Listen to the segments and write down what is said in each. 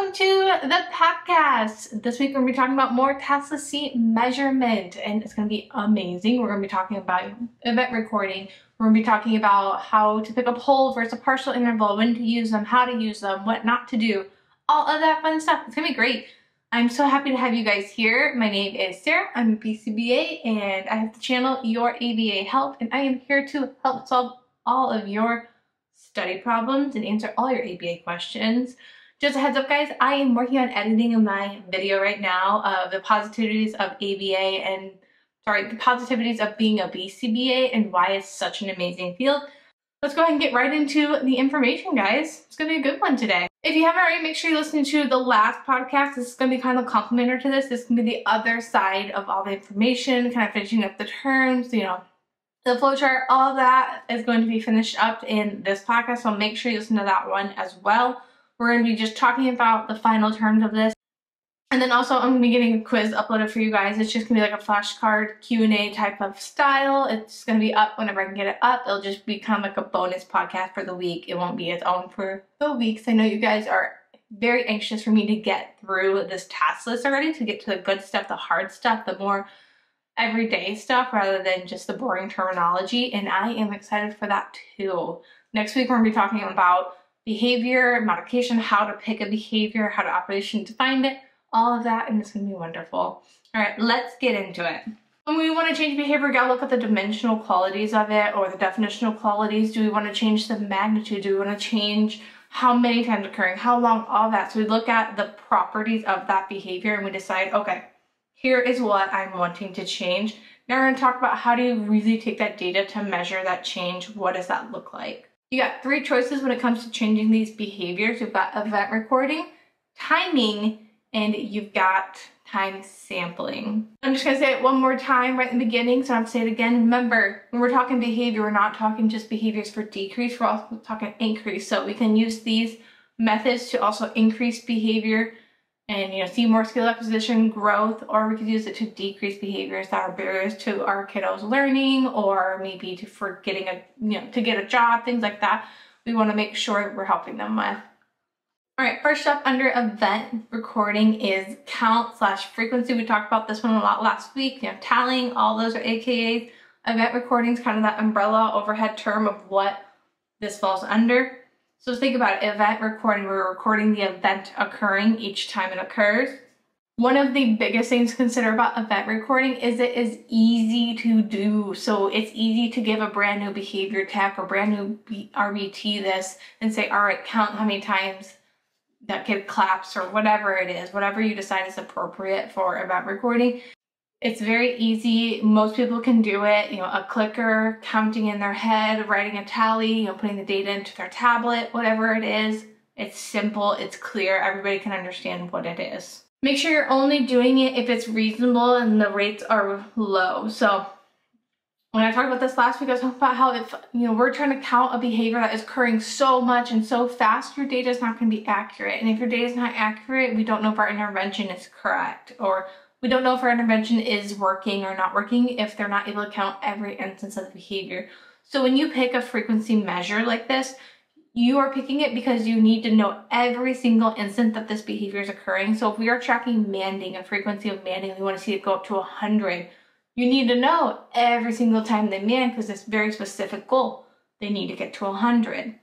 welcome to the podcast. This week we're going to be talking about more latency measurement, and it's going to be amazing. We're going to be talking about event recording. We're going to be talking about how to pick up whole versus a partial interval, when to use them, how to use them, what not to do, all of that fun stuff. It's going to be great. I'm so happy to have you guys here. My name is Sarah. I'm a BCBA, and I have the channel Yourabahelp, and I am here to help solve all of your study problems and answer all your ABA questions. Just a heads up, guys, I am working on editing my video right now of the positivities of the positivities of being a BCBA and why it's such an amazing field. Let's go ahead and get right into the information, guys. It's going to be a good one today. If you haven't already, make sure you listen to the last podcast. This is going to be kind of complementary to this. This is going to be the other side of all the information, kind of finishing up the terms, the flowchart, all of that is going to be finished up in this podcast, so make sure you listen to that one as well. We're going to be just talking about the final terms of this. And then also I'm going to be getting a quiz uploaded for you guys. It's just going to be like a flashcard Q&A type of style. It's going to be up whenever I can get it up. It'll just become like a bonus podcast for the week. It won't be its own for the weeks. I know you guys are very anxious for me to get through this task list already, to get to the good stuff, the hard stuff, the more everyday stuff rather than just the boring terminology. And I am excited for that too. Next week we're going to be talking about behavior, modification, how to pick a behavior, how to operationally define it, all of that, and it's going to be wonderful. All right, let's get into it. When we want to change behavior, we got to look at the dimensional qualities of it or the definitional qualities. Do we want to change the magnitude? Do we want to change how many times occurring, how long, all that? So we look at the properties of that behavior and we decide, okay, here is what I'm wanting to change. Now we're going to talk about how do you really take that data to measure that change. What does that look like? You got three choices when it comes to changing these behaviors. You've got event recording, timing, and you've got time sampling. I'm just going to say it one more time right in the beginning, so I have to say it again. Remember, when we're talking behavior, we're not talking just behaviors for decrease, we're also talking increase. So we can use these methods to also increase behavior and see more skill acquisition, growth, or we could use it to decrease behaviors that are barriers to our kiddos learning, or maybe to getting to get a job, things like that. We want to make sure we're helping them with. All right, first up under event recording is count/frequency. We talked about this one a lot last week. Tallying, all those are AKAs. Event recording is kind of that umbrella overhead term of what this falls under. So think about it, event recording, we're recording the event occurring each time it occurs. One of the biggest things to consider about event recording is it is easy to do. So it's easy to give a brand new behavior tech or brand new RBT this and say, all right, count how many times that kid claps or whatever it is, whatever you decide is appropriate for event recording. It's very easy. Most people can do it. A clicker, counting in their head, writing a tally, putting the data into their tablet, whatever it is. It's simple, it's clear, everybody can understand what it is. Make sure you're only doing it if it's reasonable and the rates are low. So when I talked about this last week, I was talking about how if we're trying to count a behavior that is occurring so much and so fast, your data is not going to be accurate. And if your data is not accurate, we don't know if our intervention is correct, or we don't know if our intervention is working or not working if they're not able to count every instance of the behavior. So when you pick a frequency measure like this, you are picking it because you need to know every single instant that this behavior is occurring. So if we are tracking manding, a frequency of manding, we want to see it go up to 100. You need to know every single time they man, because it's very specific goal. They need to get to 100.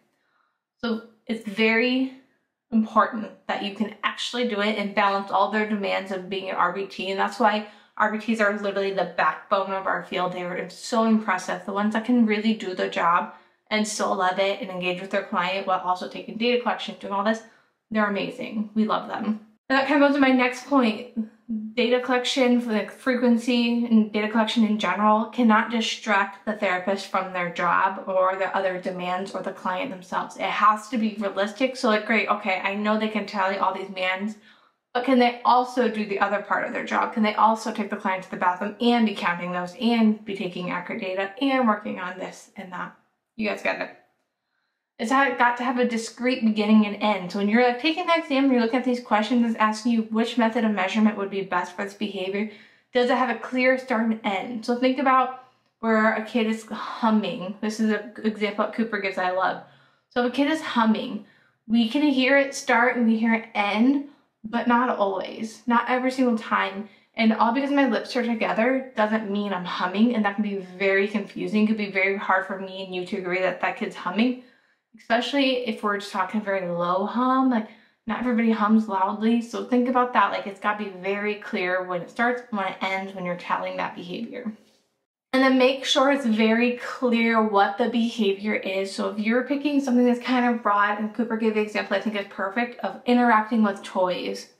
So it's very important that you can actually do it and balance all their demands of being an RBT. And that's why RBTs are literally the backbone of our field. They are so impressive. The ones that can really do the job and still love it and engage with their client while also taking data collection, doing all this, they're amazing. We love them. And that kind of goes to my next point. Data collection, like frequency and data collection in general, cannot distract the therapist from their job or the other demands or the client themselves. It has to be realistic. So like, great, okay, I know they can tally all these mans, but can they also do the other part of their job? Can they also take the client to the bathroom and be counting those and be taking accurate data and working on this and that? You guys got it. It's got to have a discrete beginning and end. So when you're taking that exam, you're looking at these questions, it's asking you which method of measurement would be best for this behavior. Does it have a clear start and end? So think about where a kid is humming. This is an example that Cooper gives I love. So if a kid is humming, we can hear it start and we hear it end, but not always, not every single time. And all because my lips are together doesn't mean I'm humming, and that can be very confusing. It could be very hard for me and you to agree that that kid's humming, especially if we're just talking very low hum. Like, not everybody hums loudly, so think about that. Like, it's got to be very clear when it starts and when it ends when you're tallying that behavior. And then make sure it's very clear what the behavior is. So if you're picking something that's kind of broad, and Cooper gave the example I think is perfect, of interacting with toys.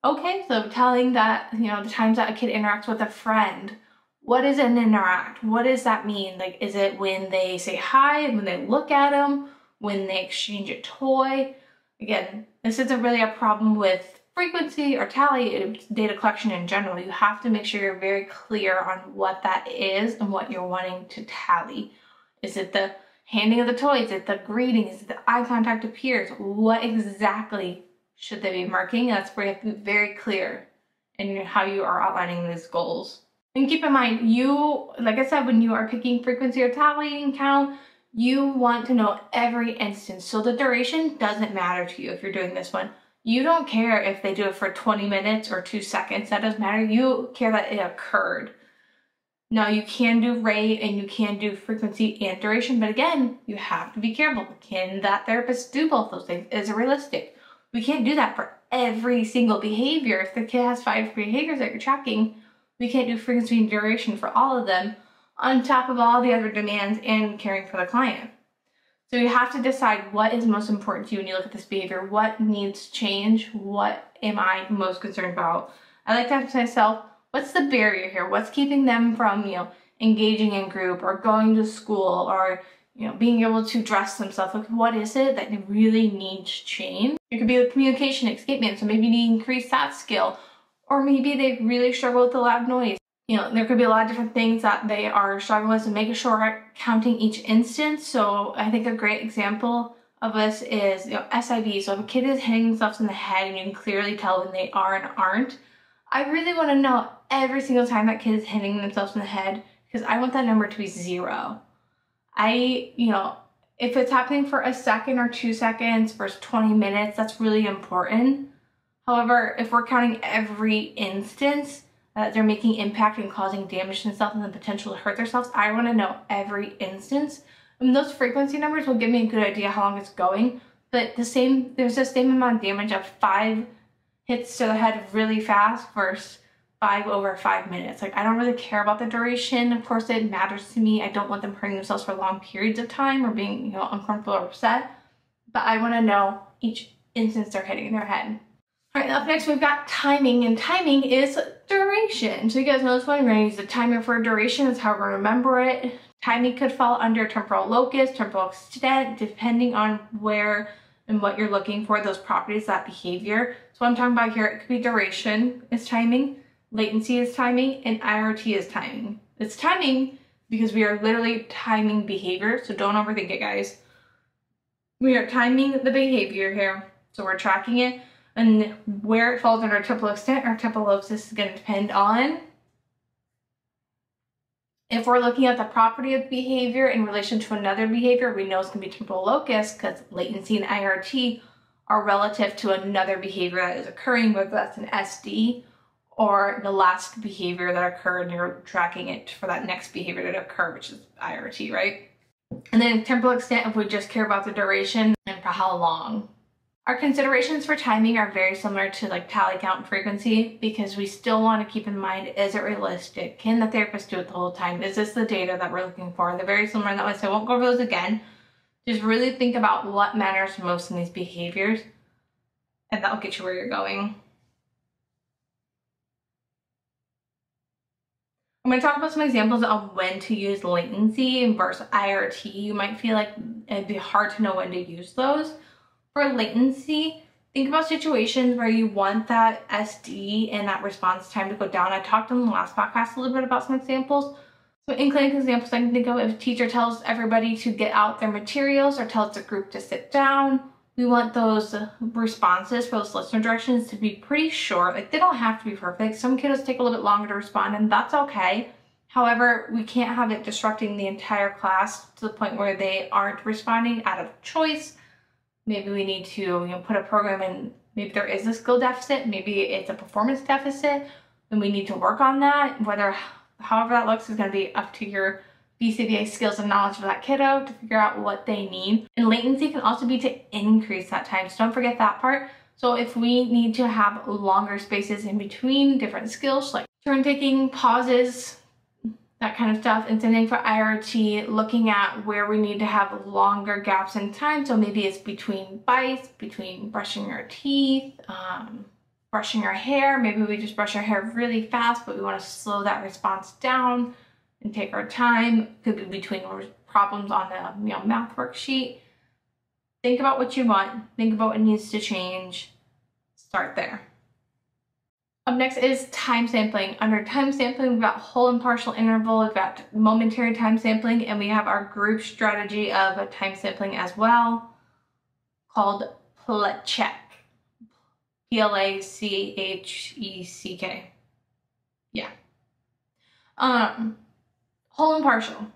Okay, so telling that, you know, the times that a kid interacts with a friend, what is an interact? What does that mean? Like, is it when they say hi, when they look at them, when they exchange a toy? Again, this isn't really a problem with frequency or tally, it's data collection in general. You have to make sure you're very clear on what that is and what you're wanting to tally. Is it the handing of the toys? Is it the greeting? Is it the eye contact of peers? What exactly should they be marking? That's where you have to be very clear in how you are outlining these goals. And keep in mind, you, like I said, when you are picking frequency or tallying count, you want to know every instance. So the duration doesn't matter to you if you're doing this one. You don't care if they do it for 20 minutes or 2 seconds. That doesn't matter. You care that it occurred. Now, you can do rate and you can do frequency and duration, but again, you have to be careful. Can that therapist do both those things? Is it realistic? We can't do that for every single behavior. If the kid has 5 behaviors that you're tracking, we can't do frequency and duration for all of them on top of all the other demands and caring for the client. So you have to decide what is most important to you when you look at this behavior. What needs change? What am I most concerned about? I like to ask myself, what's the barrier here? What's keeping them from, you know, engaging in group or going to school or, you know, being able to dress themselves? Like, what is it that really needs change? It could be a communication escapement, so maybe you need to increase that skill. Or maybe they really struggle with the loud noise. You know, there could be a lot of different things that they are struggling with, and making sure we're counting each instance. So I think a great example of this is, you know, SIV. So if a kid is hitting themselves in the head and you can clearly tell when they are and aren't, I really want to know every single time that kid is hitting themselves in the head, because I want that number to be 0. You know, if it's happening for a second or 2 seconds versus 20 minutes, that's really important. However, if we're counting every instance that they're making impact and causing damage to themselves and the potential to hurt themselves, I want to know every instance. And those frequency numbers will give me a good idea how long it's going, but there's the same amount of damage of 5 hits to the head really fast versus 5 over 5 minutes. Like, I don't really care about the duration. Of course, it matters to me. I don't want them hurting themselves for long periods of time or being, you know, uncomfortable or upset, but I want to know each instance they're hitting their head. All right, up next we've got timing, and timing is duration. So you guys know this one, we're going to use the timer for duration. That's how we're going to remember it. Timing could fall under temporal locus, temporal extent, depending on where and what you're looking for, those properties, that behavior. So what I'm talking about here, it could be duration is timing, latency is timing, and IRT is timing. It's timing because we are literally timing behavior, so don't overthink it, guys. We are timing the behavior here, so we're tracking it. And where it falls under temporal extent or temporal locus is going to depend on if we're looking at the property of behavior in relation to another behavior. We know it's going to be temporal locus because latency and IRT are relative to another behavior that is occurring, whether that's an SD or the last behavior that occurred and you're tracking it for that next behavior that occurred, which is IRT, right? And then temporal extent, if we just care about the duration and for how long. Our considerations for timing are very similar to like tally, count, and frequency, because we still want to keep in mind, is it realistic? Can the therapist do it the whole time? Is this the data that we're looking for? They're very similar in that way, so I won't go over those again. Just really think about what matters most in these behaviors, and that'll get you where you're going. I'm going to talk about some examples of when to use latency versus IRT. You might feel like it'd be hard to know when to use those. For latency, think about situations where you want that SD and that response time to go down. I talked in the last podcast a little bit about some examples. So in clinic examples, I can think of if a teacher tells everybody to get out their materials or tells the group to sit down, we want those responses for those listener directions to be pretty short. Like, they don't have to be perfect. Some kiddos take a little bit longer to respond, and that's okay. However, we can't have it disrupting the entire class to the point where they aren't responding out of choice. Maybe we need to, put a program in maybe there is a skill deficit, maybe it's a performance deficit, and we need to work on that. However that looks is going to be up to your BCBA skills and knowledge of that kiddo to figure out what they need. And latency can also be to increase that time, so don't forget that part. So if we need to have longer spaces in between different skills, like turn taking, pauses, that kind of stuff, and sending for IRT, looking at where we need to have longer gaps in time. So maybe it's between bites, between brushing our teeth, brushing our hair. Maybe we just brush our hair really fast, but we want to slow that response down and take our time. Could be between problems on the math worksheet. Think about what you want. Think about what needs to change. Start there. Up next is time sampling. Under time sampling, we've got whole and partial interval, we've got momentary time sampling, and we have our group strategy of time sampling as well, called PLACHECK. PLACHECK. Yeah. Whole and partial.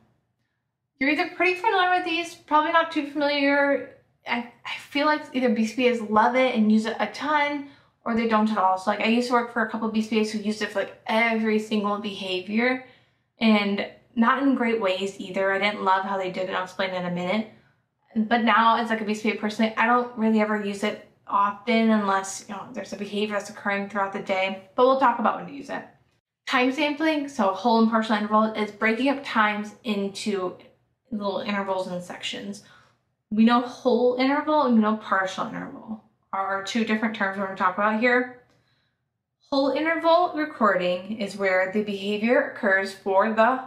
You're either pretty familiar with these, probably not too familiar. I feel like either BCBAs love it and use it a ton, or they don't at all. So like I used to work for a couple of BCBAs who used it for like every single behavior, and not in great ways either. I didn't love how they did it. I'll explain in a minute. But now as like a BCBA personally, I don't really ever use it often unless there's a behavior that's occurring throughout the day, but we'll talk about when to use it. Time sampling, so whole and partial interval, is breaking up times into little intervals and sections. We know whole interval and we know partial interval are two different terms we're going to talk about here. Whole interval recording is where the behavior occurs for the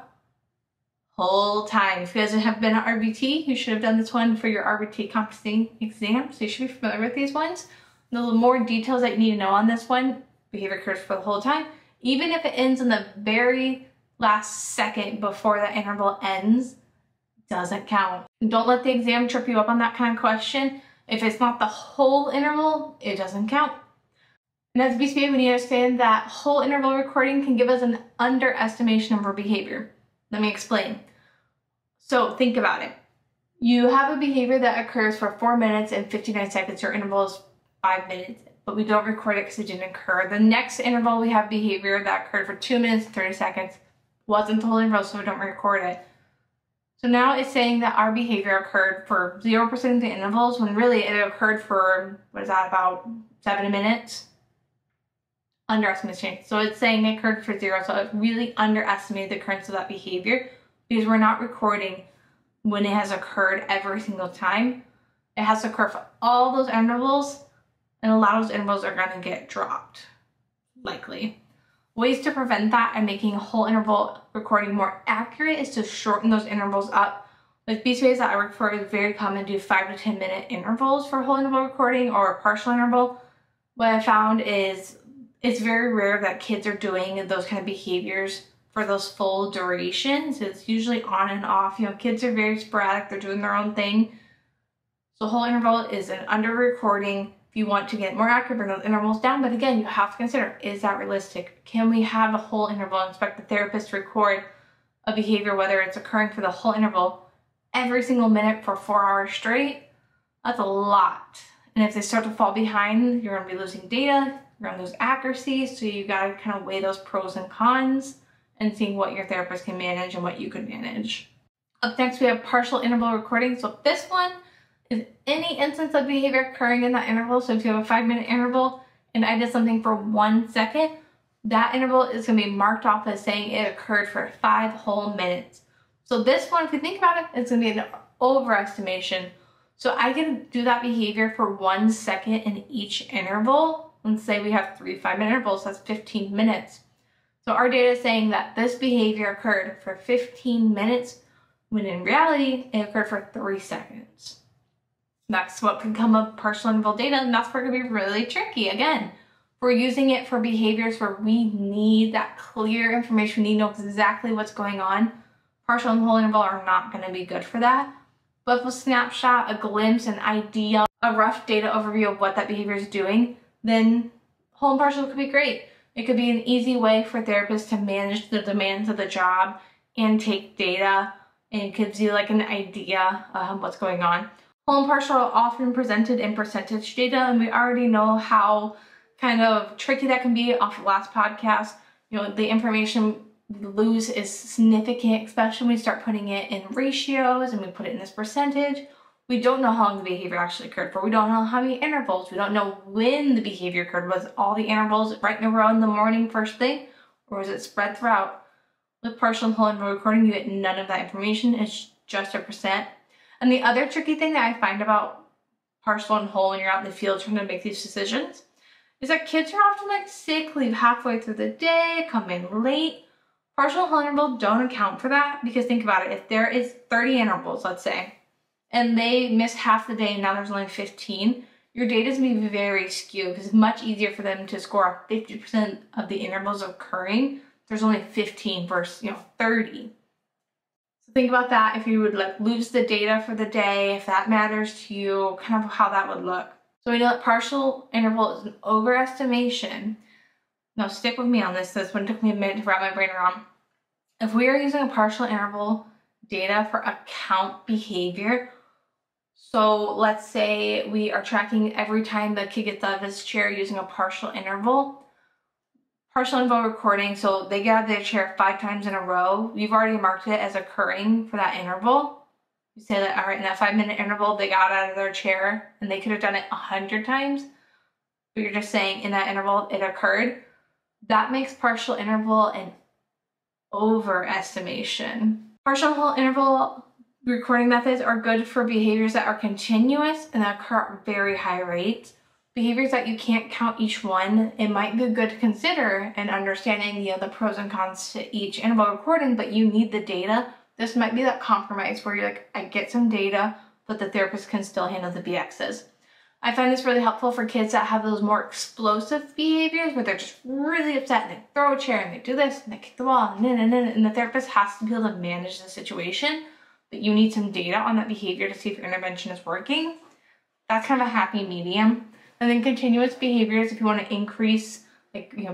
whole time. If you guys have been at RBT, you should have done this one for your RBT competency exam, so you should be familiar with these ones. The more details that you need to know on this one, behavior occurs for the whole time. Even if it ends in the very last second before that interval ends, doesn't count. Don't let the exam trip you up on that kind of question. If it's not the whole interval, it doesn't count. And as a BCBA, we need to understand that whole interval recording can give us an underestimation of our behavior. Let me explain. So think about it. You have a behavior that occurs for 4 minutes and 59 seconds. Your interval is 5 minutes, but we don't record it because it didn't occur. The next interval we have behavior that occurred for 2 minutes and 30 seconds. Wasn't the whole interval, so we don't record it. So now it's saying that our behavior occurred for 0% of the intervals when really it occurred for, about 7 minutes? Underestimation. So it's saying it occurred for 0, so it really underestimated the occurrence of that behavior because we're not recording when it has occurred every single time. It has to occur for all those intervals, and a lot of those intervals are going to get dropped, likely. Ways to prevent that and making a whole interval recording more accurate is to shorten those intervals up. With BCBAs that I work for, it's very common to do 5 to 10 minute intervals for whole interval recording or a partial interval. What I found is it's very rare that kids are doing those kind of behaviors for those full durations. It's usually on and off. Kids are very sporadic. They're doing their own thing. So whole interval is an under recording. If you want to get more accurate, bring those intervals down. But again, you have to consider, is that realistic? Can we have a whole interval and expect the therapist to record a behavior, whether it's occurring for the whole interval, every single minute for 4 hours straight? That's a lot. And if they start to fall behind, you're going to be losing data, you're going to lose accuracy. So you got to kind of weigh those pros and cons and seeing what your therapist can manage and what you could manage. Up next, we have partial interval recording. So this one is any instance of behavior occurring in that interval. So if you have a 5 minute interval and I did something for 1 second, that interval is going to be marked off as saying it occurred for 5 whole minutes. So this one, if you think about it, it's going to be an overestimation. So I can do that behavior for 1 second in each interval. Let's say we have 3 5-minute intervals, that's 15 minutes. So our data is saying that this behavior occurred for 15 minutes, when in reality, it occurred for 3 seconds. That's what can come up partial interval data, and that's where it can be really tricky. Again, we're using it for behaviors where we need that clear information. We need to know exactly what's going on. Partial and whole interval are not going to be good for that. But if a snapshot, a glimpse, an idea, a rough data overview of what that behavior is doing, then whole and partial could be great. It could be an easy way for therapists to manage the demands of the job and take data, and it gives you like an idea of what's going on. Whole and partial are often presented in percentage data, and we already know how kind of tricky that can be off the last podcast. You know, the information we lose is significant, especially when we start putting it in ratios and we put it in this percentage. We don't know how long the behavior actually occurred for. We don't know how many intervals. We don't know when the behavior occurred. Was all the intervals right in a row in the morning first thing, or was it spread throughout? With partial and whole interval recording, you get none of that information. It's just a percent. And the other tricky thing that I find about partial and whole when you're out in the field trying to make these decisions is that kids are often like sick, leave halfway through the day, come in late. Partial and whole interval don't account for that, because think about it. If there is 30 intervals, let's say, and they missed half the day and now there's only 15, your data is going to be very skewed, because it's much easier for them to score 50% of the intervals occurring. There's only 15 versus 30. Think about that. If you would like lose the data for the day, if that matters to you, kind of how that would look. So we know that partial interval is an overestimation. Now stick with me on this. This one took me a minute to wrap my brain around. If we are using a partial interval data for account behavior, so let's say we are tracking every time the kid gets out of his chair using a partial interval recording, so they get out of their chair 5 times in a row, you've already marked it as occurring for that interval. You say that, all right, in that 5-minute interval, they got out of their chair, and they could have done it 100 times, but you're just saying in that interval it occurred. That makes partial interval an overestimation. Partial and whole interval recording methods are good for behaviors that are continuous and that occur at very high rates. Behaviors that you can't count each one, it might be good to consider and understanding the pros and cons to each interval recording, but you need the data. This might be that compromise where you're like, I get some data, but the therapist can still handle the BXs. I find this really helpful for kids that have those more explosive behaviors where they're just really upset and they throw a chair and they do this and they kick the wall and the therapist has to be able to manage the situation, but you need some data on that behavior to see if your intervention is working. That's kind of a happy medium. And then continuous behaviors, if you want to increase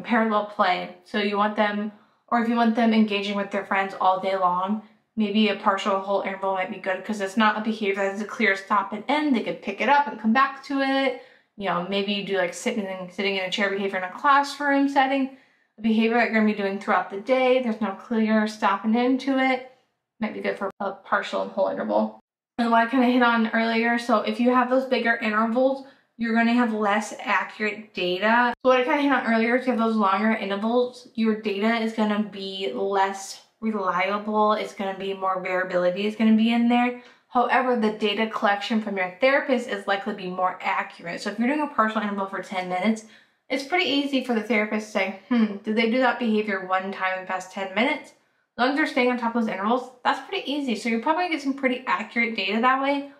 parallel play. So you want them, or if you want them engaging with their friends all day long, maybe a partial whole interval might be good, because it's not a behavior that has a clear stop and end. They could pick it up and come back to it. Maybe you do like sitting in a chair behavior in a classroom setting, a behavior that you're going to be doing throughout the day. There's no clear stop and end to it. Might be good for a partial and whole interval. And what I kind of hit on earlier, so if you have those bigger intervals, you're going to have less accurate data. So what I kind of hit on earlier, if you have those longer intervals, your data is going to be less reliable. It's going to be more variability is going to be in there. However, the data collection from your therapist is likely to be more accurate. So if you're doing a partial interval for 10 minutes, it's pretty easy for the therapist to say, did they do that behavior one time in the past 10 minutes? As long as they're staying on top of those intervals, that's pretty easy. So you're probably going to get some pretty accurate data that way.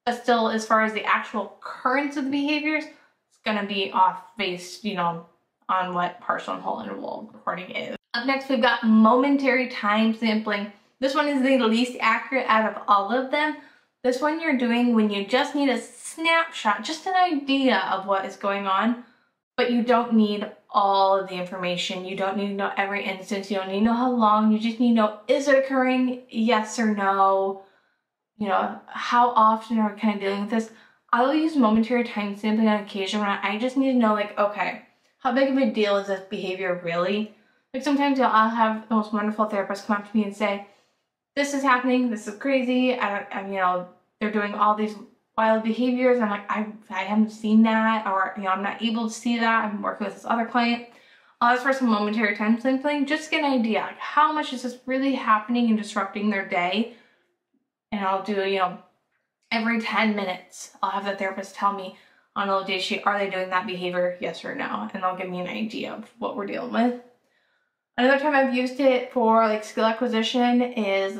But still, as far as the actual occurrence of the behaviors, it's going to be off based, on what partial and whole interval recording is. Up next, we've got momentary time sampling. This one is the least accurate out of all of them. This one you're doing when you just need a snapshot, just an idea of what is going on, but you don't need all of the information. You don't need to know every instance. You don't need to know how long. You just need to know, is it occurring? Yes or no? How often are we kind of dealing with this? I will use momentary time sampling on occasion when I just need to know, okay, how big of a deal is this behavior really? Like sometimes I'll have the most wonderful therapists come up to me and say, this is happening, this is crazy, they're doing all these wild behaviors. I'm like, I haven't seen that, or I'm not able to see that. I'm working with this other client. I'll ask for some momentary time sampling, just to get an idea, like how much is this really happening and disrupting their day? And I'll do, every 10 minutes, I'll have the therapist tell me on a little data sheet, are they doing that behavior, yes or no? And they'll give me an idea of what we're dealing with. Another time I've used it for skill acquisition is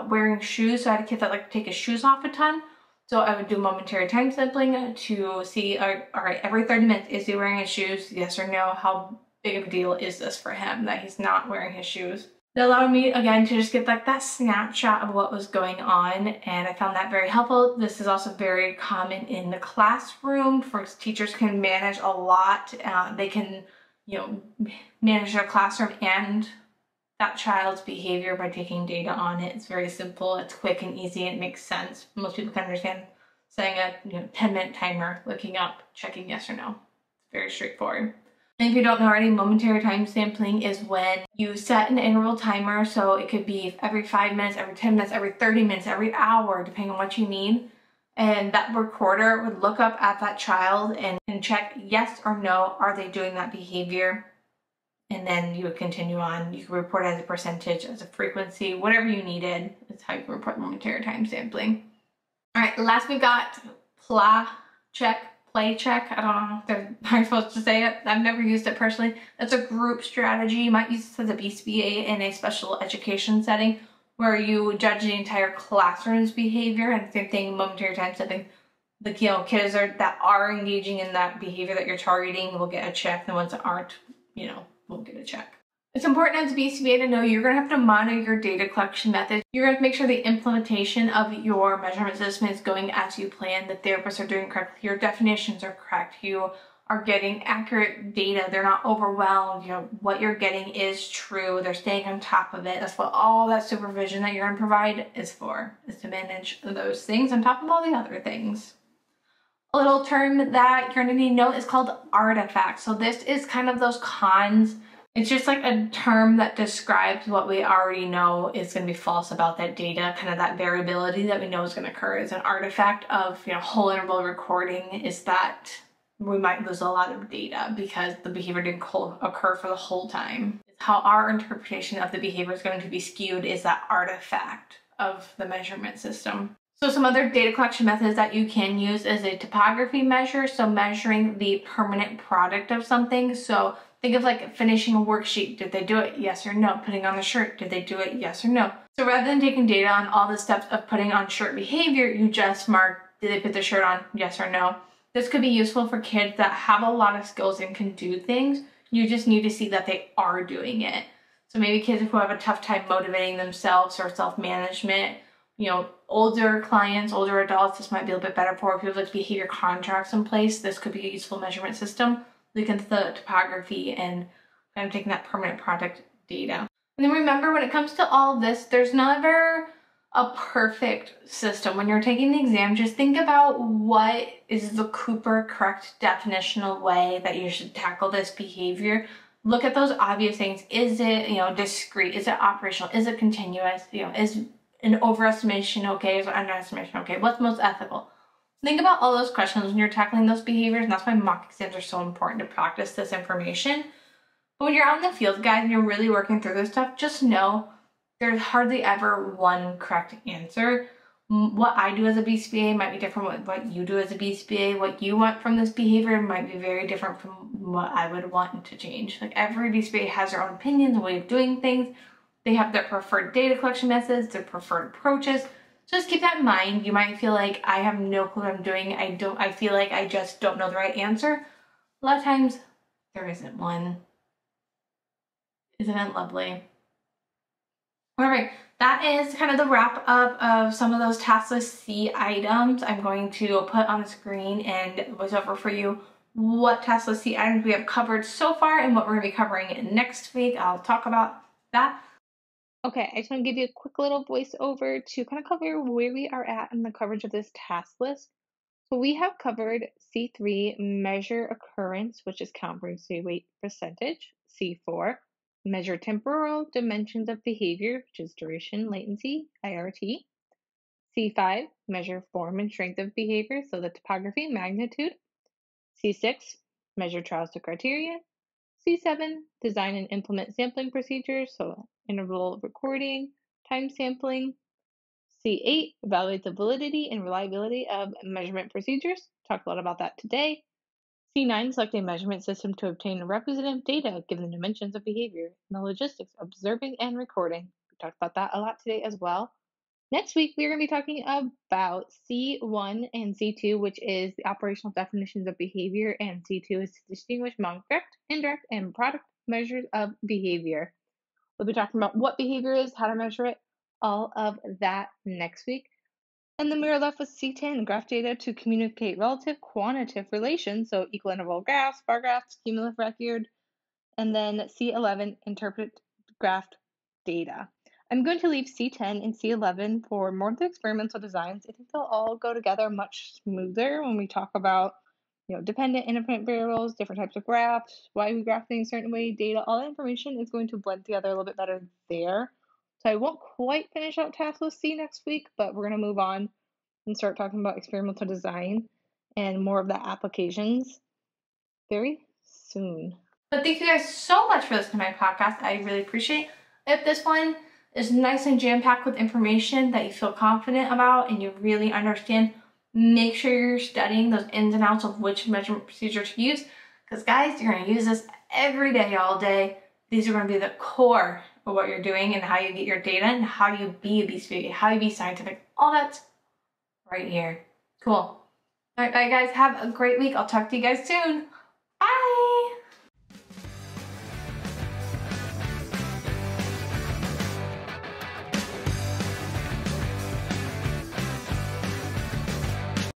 wearing shoes. So I had a kid that take his shoes off a ton. So I would do momentary time sampling to see, all right, every 30 minutes, is he wearing his shoes, yes or no? How big of a deal is this for him that he's not wearing his shoes? It allowed me, again, to just get that snapshot of what was going on, and I found that very helpful. This is also very common in the classroom, for teachers can manage a lot. They can, manage their classroom and that child's behavior by taking data on it. It's very simple, it's quick and easy, and it makes sense. Most people can understand setting a 10-minute timer, looking up, checking yes or no. It's very straightforward. And if you don't know already, momentary time sampling is when you set an interval timer, so it could be every 5 minutes, every 10 minutes, every 30 minutes, every hour, depending on what you need. And that recorder would look up at that child and check yes or no, are they doing that behavior? And then you would continue on. You could report as a percentage, as a frequency, whatever you needed. That's how you can report momentary time sampling. All right, last we've got play check. I don't know if I'm supposed to say it. I've never used it personally. That's a group strategy. You might use this as a BCBA in a special education setting where you judge the entire classroom's behavior, and same thing, momentary time sampling. The kids that are engaging in that behavior that you're targeting will get a check. The ones that aren't, won't get a check. It's important as a BCBA to know you're going to have to monitor your data collection methods. You're going to have to make sure the implementation of your measurement system is going as you planned, the therapists are doing correctly, your definitions are correct, you are getting accurate data, they're not overwhelmed, what you're getting is true, they're staying on top of it. That's what all that supervision that you're going to provide is for, is to manage those things on top of all the other things. A little term that you're going to need to know is called artifact. So this is kind of those cons. It's just like a term that describes what we already know is going to be false about that data, kind of that variability that we know is going to occur. Is an artifact of whole interval recording is that we might lose a lot of data because the behavior didn't occur for the whole time. It's how our interpretation of the behavior is going to be skewed is that artifact of the measurement system. So some other data collection methods that you can use is a topography measure, so measuring the permanent product of something. So think of like finishing a worksheet. Did they do it? Yes or no. Putting on the shirt. Did they do it? Yes or no. So rather than taking data on all the steps of putting on shirt behavior, you just mark, did they put the shirt on? Yes or no. This could be useful for kids that have a lot of skills and can do things. You just need to see that they are doing it. So maybe kids who have a tough time motivating themselves or self-management, older clients, older adults, this might be a little bit better for. If you have like behavior contracts in place, this could be a useful measurement system. Look into the topography and kind of taking that permanent product data. And then remember, when it comes to all of this, there's never a perfect system. When you're taking the exam, just think about what is the Cooper correct definitional way that you should tackle this behavior. Look at those obvious things. Is it, discrete? Is it operational? Is it continuous? Is an overestimation okay? Is an underestimation okay? What's most ethical? Think about all those questions when you're tackling those behaviors, and that's why mock exams are so important to practice this information. But when you're out in the field, guys, and you're really working through this stuff, just know there's hardly ever one correct answer. What I do as a BCBA might be different from what you do as a BCBA. What you want from this behavior might be very different from what I would want to change. Like every BCBA has their own opinions, a way of doing things. They have their preferred data collection methods, their preferred approaches. So just keep that in mind. You might feel like I have no clue what I'm doing. I feel like I just don't know the right answer. A lot of times there isn't one. Isn't it lovely? All right, that is kind of the wrap up of some of those task list C items. I'm going to put on the screen and voice over for you what task list C items we have covered so far and what we're going to be covering next week. I'll talk about that. Okay, I just want to give you a quick little voiceover to kind of cover where we are at in the coverage of this task list. So we have covered C3, measure occurrence, which is count frequency rate percentage. C4, measure temporal dimensions of behavior, which is duration, latency, IRT. C5, measure form and strength of behavior, so the topography, magnitude. C6, measure trials to criteria. C7, design and implement sampling procedures, so interval recording, time sampling. C8, evaluate the validity and reliability of measurement procedures. Talked a lot about that today. C9, select a measurement system to obtain representative data given the dimensions of behavior and the logistics of observing and recording. We talked about that a lot today as well. Next week, we're going to be talking about C1 and C2, which is the operational definitions of behavior, and C2 is to distinguish among direct, indirect, and product measures of behavior. We'll be talking about what behavior is, how to measure it, all of that next week. And then we are left with C10, graph data to communicate relative quantitative relations, so equal interval graphs, bar graphs, cumulative record. And then C11, interpret graph data. I'm going to leave C10 and C11 for more of the experimental designs. I think they'll all go together much smoother when we talk about, dependent, independent variables, different types of graphs, why we graph things a certain way, data, all that information is going to blend together a little bit better there. So I won't quite finish out task list C next week, but we're going to move on and start talking about experimental design and more of the applications very soon. But thank you guys so much for listening to my podcast. I really appreciate it. If this one is nice and jam-packed with information that you feel confident about and you really understand, make sure you're studying those ins and outs of which measurement procedure to use. Because guys, you're going to use this every day, all day. These are going to be the core of what you're doing and how you get your data and how you be a BCBA, how you be scientific. All that's right here. Cool. All right, bye guys. Have a great week. I'll talk to you guys soon.